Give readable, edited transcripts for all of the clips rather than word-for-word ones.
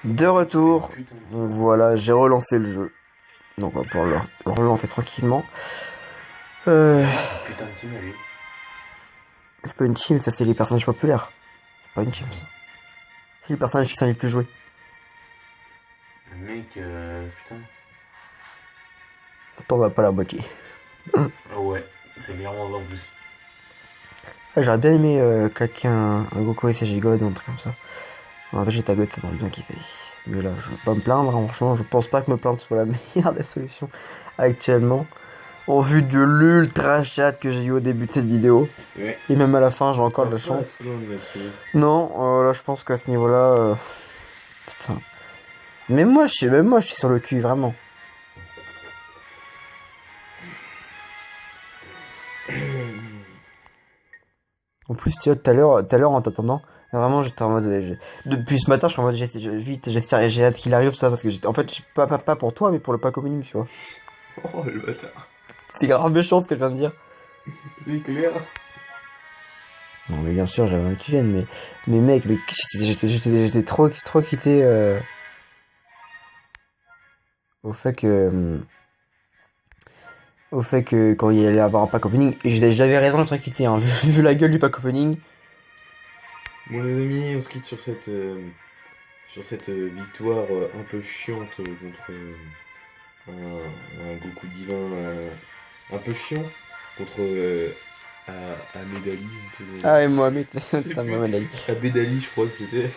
De retour, Putain. donc voilà, j'ai relancé le jeu. Donc on va pouvoir le relancer tranquillement. Putain de team, lui. C'est pas une team, ça c'est les personnages populaires. C'est pas une team ça. C'est les personnages qui sont les plus joués. Le mec, putain. Attends, on va pas la moitié. Ah ouais, c'est meilleur en plus. Ah, j'aurais bien aimé claquer un Goku et God ou un truc comme ça. En fait, j'étais à God, ça m'aurait bien kiffé. Mais là, je vais pas me plaindre, hein, franchement, je pense pas que me plaindre soit la meilleure des solutions actuellement. Au vu de l'ultra chat que j'ai eu au début de cette vidéo. Ouais. Et même à la fin, j'ai encore de la chance. Non, là, je pense qu'à ce niveau-là... Putain. Même moi, je suis sur le cul, vraiment. En plus, tu vois, tout à l'heure, en t'attendant, vraiment, j'étais en mode... Depuis ce matin, je suis en mode, vite, j'espère, j'ai hâte qu'il arrive, ça, parce que en fait, pas pour toi, mais pour le pack opening, tu vois. Oh le bâtard. C'est grave méchant ce que je viens de dire. C'est clair. Non, mais bien sûr, j'avais envie que tu viennes, mais mec, j'étais trop excité au fait que... Au fait que quand il allait avoir un pack opening, et j'avais raison d'être excité, hein, vu la gueule du pack opening. Bon les amis, on se quitte sur cette victoire un peu chiante contre un Goku divin un peu chiant contre Ahmed Ali. Ah, et Mohamed, C'est c'est un plus- Mohamed Ali. Ahmed Ali, je crois que c'était.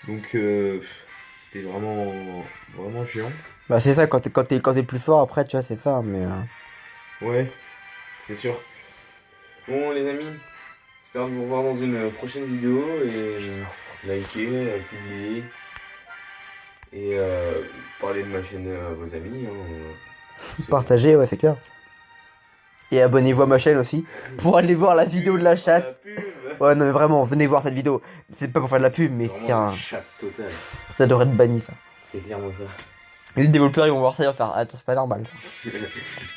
Donc c'était vraiment chiant. Bah, c'est ça, quand t'es plus fort, après, tu vois, c'est ça, mais... Ouais, c'est sûr. Bon les amis, j'espère vous revoir dans une prochaine vidéo et likez, publier et parler de ma chaîne à vos amis. Partagez, ouais, c'est clair. Et abonnez-vous à ma chaîne aussi, pour aller voir la vidéo de la chatte. Ouais, non, mais vraiment, venez voir cette vidéo. C'est pas pour faire de la pub, mais c'est un... chat total. Ça devrait être banni, ça. C'est clairement ça. Les développeurs, ils vont voir ça, ils vont faire... Attends, c'est pas normal.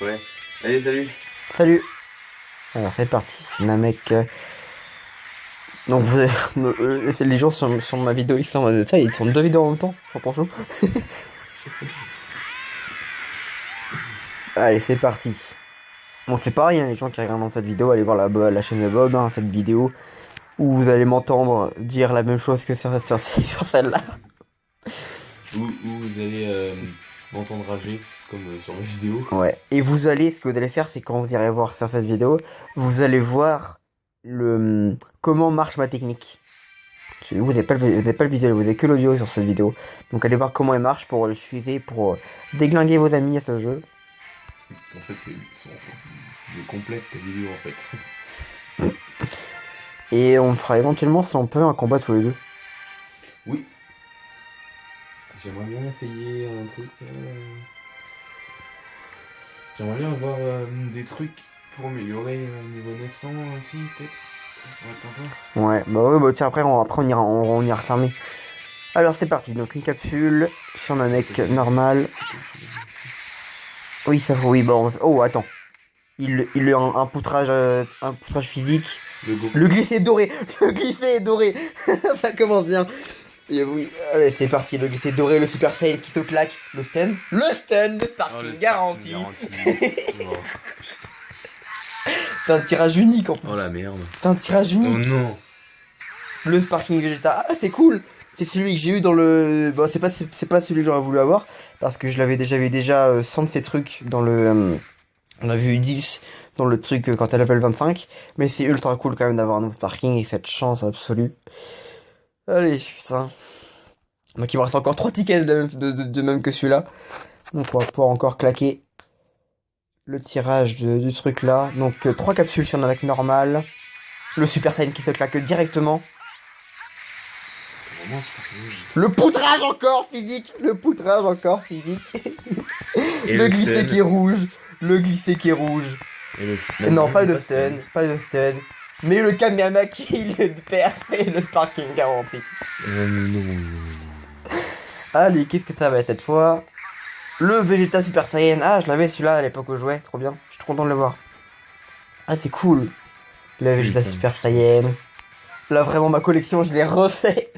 Ouais. Allez, salut. Salut. Alors, c'est parti. Namek... Donc, vous avez... les gens sur ma vidéo, ils sont en mode... Ça, ils tournent deux vidéos en même temps. J'entends chaud. Allez, c'est parti. Bon, c'est pareil, hein, les gens qui regardent cette vidéo, allez voir la chaîne de Bob, hein, cette vidéo, où vous allez m'entendre dire la même chose que sur celle-là. Où vous allez m'entendre rager, comme sur mes vidéos. Ouais. Et vous allez, ce que vous allez faire, c'est quand vous irez voir sur cette vidéo, vous allez voir comment marche ma technique. Vous n'avez pas le visuel, vous avez que l'audio sur cette vidéo. Donc allez voir comment elle marche pour l'utiliser, pour déglinguer vos amis à ce jeu. En fait, je complète ta vidéo en fait. Et on fera éventuellement, si on peut, un combat tous les deux. Oui. J'aimerais bien essayer un truc. J'aimerais bien avoir des trucs pour améliorer niveau 900 aussi, peut-être. Ouais, sympa. Ouais, bah tiens, après on ira fermer. Alors c'est parti, donc une capsule sur un mec normal. Oui, ça oui, bon. Oh, attends. Il a un poutrage physique. Le glissé doré. Le glissé doré. Ça commence bien. Et oui, allez, c'est parti. Le glissé doré, le super saiyan qui se claque. Le stun. Le sparking garanti. C'est un tirage unique en plus. Oh la merde. C'est un tirage unique. Oh non. Le Sparking Vegeta. Ah, c'est cool. C'est celui que j'ai eu dans le... Bon, c'est pas celui que j'aurais voulu avoir. Parce que j'avais déjà 100 de ces trucs dans le... on avait eu 10 dans le truc quand t'as level 25. Mais c'est ultra cool quand même d'avoir un nouveau Sparking et cette chance absolue. Allez, putain. Donc il me reste encore 3 tickets de même que celui-là. Donc on va pouvoir encore claquer le tirage du truc là. Donc 3 capsules sur un avec normal. Le Super Saiyan qui se claque directement. Le poutrage encore physique. Le poutrage encore physique. Et le glissé qui est rouge. Le glissé qui est rouge. Non, pas le stun. Pas le stun. Mais le Kamehameha qui le perd et le Sparking garanti. Allez, qu'est-ce que ça va être cette fois? Le Vegeta Super Saiyan. Ah, je l'avais celui-là à l'époque où je jouais. Trop bien. Je suis trop content de le voir. Ah, c'est cool. Le Vegeta Super Saiyan. Là, vraiment, ma collection, je l'ai refait.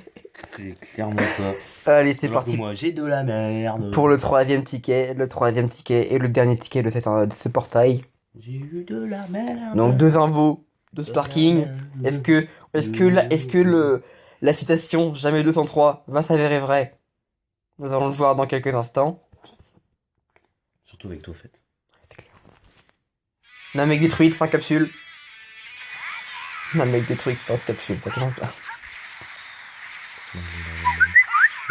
C'est clairement ça. Allez, c'est Alors que parti moi, j'ai de la merde. pour le troisième ticket et le dernier ticket de ce portail. J'ai eu de la merde. Donc deux infos de De la Sparking. merde. Est-ce que la citation jamais 203 va s'avérer vraie? Nous allons le voir dans quelques instants. Surtout avec toi, en fait. Namek détruite, 5 capsules. Namek détruite, 5 capsules, ça commence pas.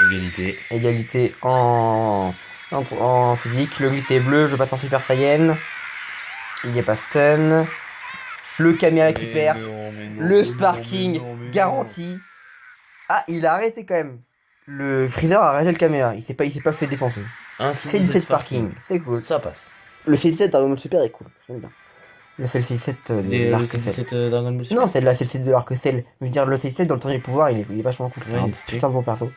Égalité. Égalité en physique. Le glissé est bleu, je passe en Super Saiyan. Il n'y a pas stun. Le Kamea qui perce. Le Sparking garanti. Ah, il a arrêté quand même. Le Freezer a arrêté le Kamea. Il s'est pas fait défoncer. C'est 17 Sparking. C'est cool. Ça passe. Le C17 Dragon Ball Super est cool. J'aime bien. Le C17 de l'arc Cell. C'est Dragon Ball Super. Non, c'est la C17 de l'arc Cell. Je veux dire, le C17 dans le temps du pouvoir, il est vachement cool. C'est Ouais, un il est stylé. putain de bon perso.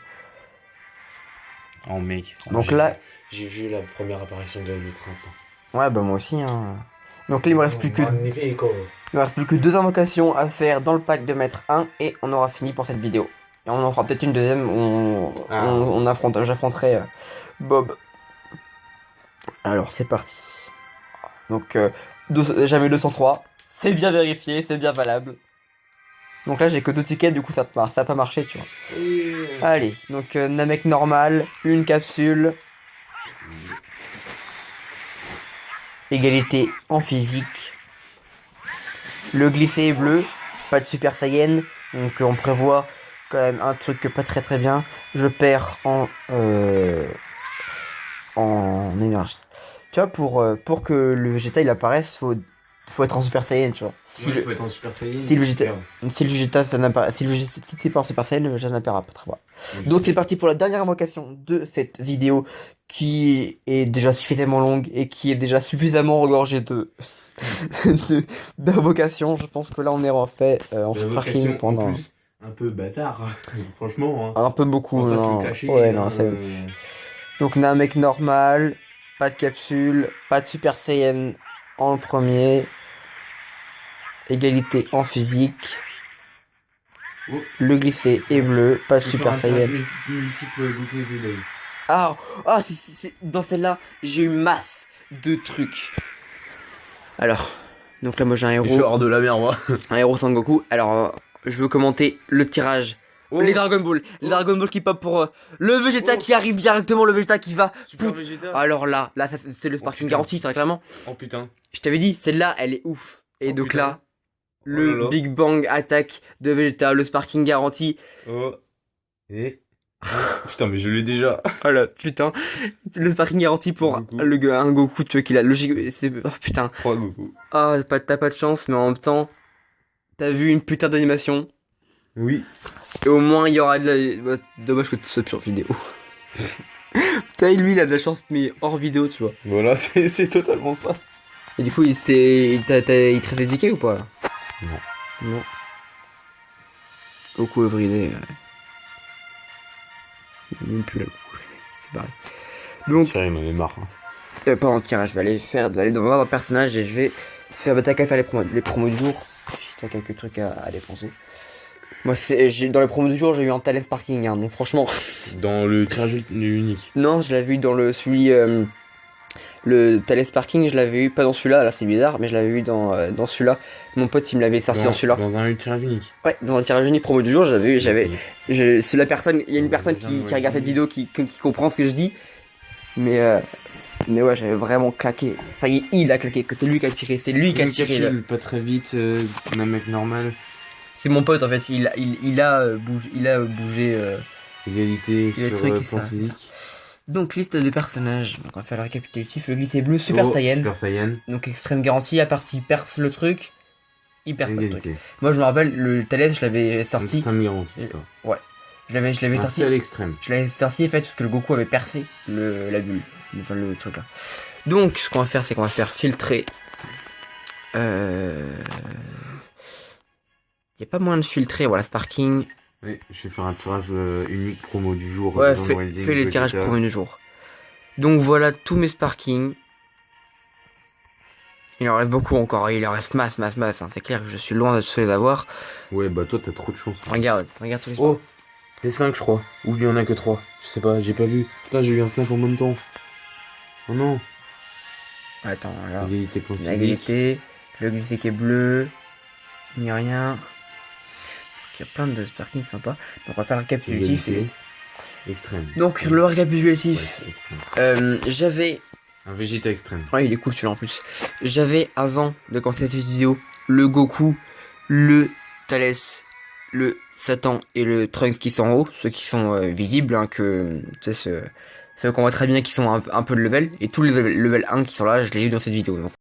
Oh mec. Donc là, j'ai vu la première apparition de l'autre instant. ouais, bah moi aussi. Hein. Donc là, il me reste plus que Magnifique. il me reste plus que 2 invocations à faire dans le pack de maître 1 et on aura fini pour cette vidéo. Et on en fera peut-être une deuxième où j'affronterai Bob. Alors c'est parti. Donc jamais 203. C'est bien vérifié, c'est bien valable. Donc là j'ai que 2 tickets, du coup ça a pas marché, tu vois. Allez, donc Namek normal, une capsule. Égalité en physique. Le glissé est bleu, pas de Super Saiyan, donc on prévoit quand même un truc pas très bien. Je perds en énergie. Tu vois, pour que le Vegeta il apparaisse, faut être en Super Saiyan, tu vois. Si faut être en Super Saiyan. si le Vegeta ça n'apparaît, si t'es pas en Super Saiyan, le Vegeta n'apparaît pas. Voilà. Donc c'est parti pour la dernière invocation de cette vidéo qui est déjà suffisamment longue et qui est déjà suffisamment regorgée d'invocations. Je pense que là on est refait en Sparking pendant Un peu bâtard, franchement. un peu beaucoup. On va pas se Non. le cacher, Ouais, non, c'est donc Namek normal, pas de capsule, pas de Super Saiyan en premier. Égalité en physique. Oh. Le glissé est bleu, pas de Je Super peux faire un Saiyan. tirage multiple bouclier de deuil. Ah, dans celle-là, j'ai eu masse de trucs. Alors, donc là, moi j'ai un héros, hors de la mer, moi. un héros Sangoku. Alors, je veux commenter le tirage. Oh. Les Dragon Ball, les Dragon Ball qui pop pour le Vegeta Oh. qui arrive directement, le Vegeta qui va. Super Pout. Vegeta. Alors là, c'est le Sparking putain. garanti, très clairement. Oh putain. Je t'avais dit, celle-là, elle est ouf. Et Oh, donc putain. là, Oh le là là. Big Bang attaque de Vegeta, le Sparking garanti. Oh. Et. Putain, mais je l'ai déjà. Voilà, putain. Le Sparking garanti pour Goku. un Goku, tu vois qu'il a logique. Oh putain. 3 Goku. Ah, t'as pas de chance, mais en même temps, t'as vu une putain d'animation. Oui. Et au moins, il y aura de la. Bah, dommage que tu sois plus en vidéo. Putain, lui, il a de la chance, mais hors vidéo, tu vois. Voilà, c'est totalement ça. Et du coup, il te reste des tickets ou pas là? Non. Non. Goku everyday. Il est même plus là, Goku. C'est pareil. Donc, Thierry m'en avait marre. Hein. pendant le tirage, je vais aller voir un personnage et je vais faire. Bah, t'as qu'à faire les promos du jour. T'as quelques trucs à dépenser. Moi, dans les promos du jour, j'ai eu un Talent Sparking, hein, donc franchement. Dans le tirage unique. Non, je l'avais eu dans le Talent Sparking, je l'avais eu pas dans celui-là, là c'est bizarre, mais je l'avais eu dans celui-là. Mon pote il me l'avait sorti dans celui-là. Dans un tirage unique. Ouais, dans un tirage unique promo du jour, c'est la personne, il y a une personne qui regarde cette vidéo qui comprend ce que je dis. Mais ouais, j'avais vraiment claqué. Enfin, il a claqué, que c'est lui qui a tiré, c'est lui qui a tiré. Là. Pas très vite, un mec normal. C'est mon pote en fait, il a bougé. Égalité les sur trucs et plan ça. physique. Donc liste de personnages, donc on va faire le récapitulatif. Le glissé bleu, Super Saiyan. Super Saiyan. Donc extrême garantie, à part s'il perce le truc, il perce pas le truc. Égalité. Moi je me rappelle, le talent je l'avais sorti. Extrême garantie, toi. Ouais. Je l'avais sorti. À l'extrême. Je l'avais sorti en fait parce que le Goku avait percé la bulle. Enfin le truc là. Donc ce qu'on va faire c'est qu'on va faire filtrer. Il y a pas moyen de filtrer, voilà, Sparking. Oui, je vais faire un tirage unique promo du jour. Ouais, Dans fais Wilding, les tirages Vegeta. pour une jour. Donc voilà tous mes Sparking. Il en reste beaucoup encore, il en reste masse. Hein. C'est clair que je suis loin de tous les avoir. Ouais, bah toi t'as trop de chance. Regarde tous les Oh, C'est 5 je crois. Ou il y en a que 3. Je sais pas, j'ai pas vu. Putain, j'ai eu un snap en même temps. Oh non. Attends, là. Égalité point physique. L'égalité, le glycé qui est bleu, il n'y a rien. Il y a plein de sparking sympas. Donc on va faire le récapitulatif. Égalité. Extrême. Donc Ouais. le Ouais, récapitulatif. c'est extrême. J'avais... Un Vegeta extrême. Ouais, il est cool celui-là en plus. J'avais, avant de commencer cette vidéo, le Goku, le Thalès, le Satan et le Trunks qui sont en haut. Ceux qui sont visibles, hein, que... Tu sais, ceux qu'on voit très bien qui sont un peu de level. Et tous les level 1 qui sont là, je les ai eu dans cette vidéo. Donc.